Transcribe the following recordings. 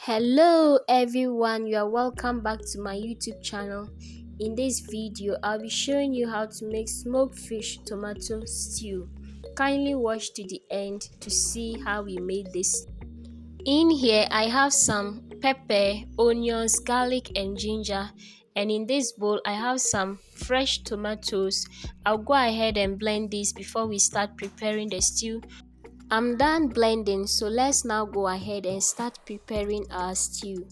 Hello everyone, you are welcome back to my YouTube channel. In this video I'll be showing you how to make smoked fish tomato stew. Kindly watch to the end to see how we made this. In here I have some pepper, onions, garlic and ginger, and in this bowl I have some fresh tomatoes. I'll go ahead and blend this before we start preparing the stew. I'm done blending, so let's now go ahead and start preparing our stew.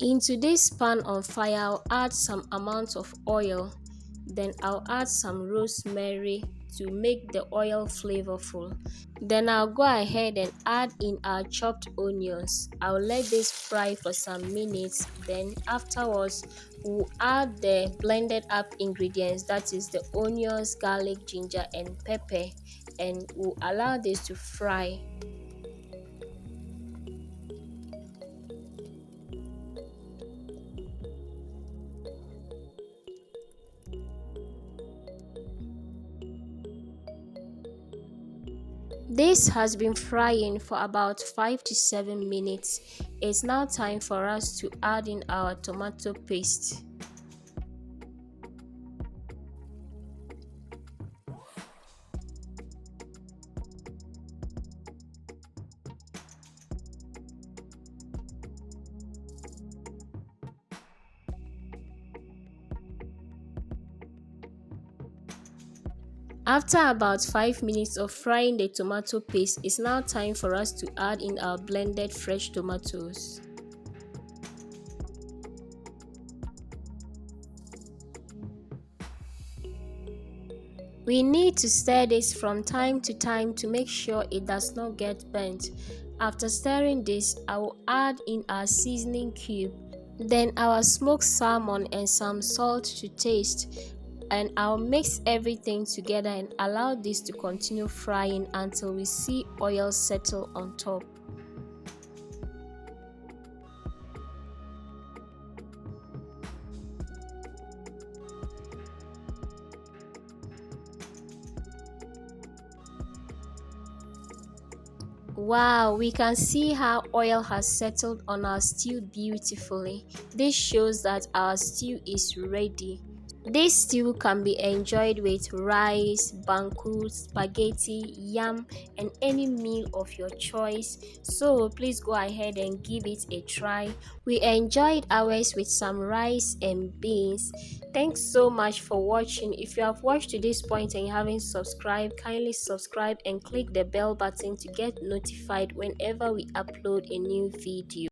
Into this pan on fire, I'll add some amount of oil. Then I'll add some rosemary to make the oil flavorful. Then I'll go ahead and add in our chopped onions. I'll let this fry for some minutes. Then afterwards, we'll add the blended up ingredients, that is the onions, garlic, ginger and pepper, and we'll allow this to fry. This has been frying for about 5 to 7 minutes. It's now time for us to add in our tomato paste. After about 5 minutes of frying the tomato paste, it's now time for us to add in our blended fresh tomatoes. We need to stir this from time to time to make sure it does not get burnt. After stirring this, I will add in our seasoning cube, then our smoked salmon and some salt to taste. And I'll mix everything together and allow this to continue frying until we see oil settle on top. Wow, we can see how oil has settled on our stew beautifully. This shows that our stew is ready. This stew can be enjoyed with rice, banku, spaghetti, yam, and any meal of your choice. So please go ahead and give it a try. We enjoyed ours with some rice and beans. Thanks so much for watching. If you have watched to this point and you haven't subscribed, kindly subscribe and click the bell button to get notified whenever we upload a new video.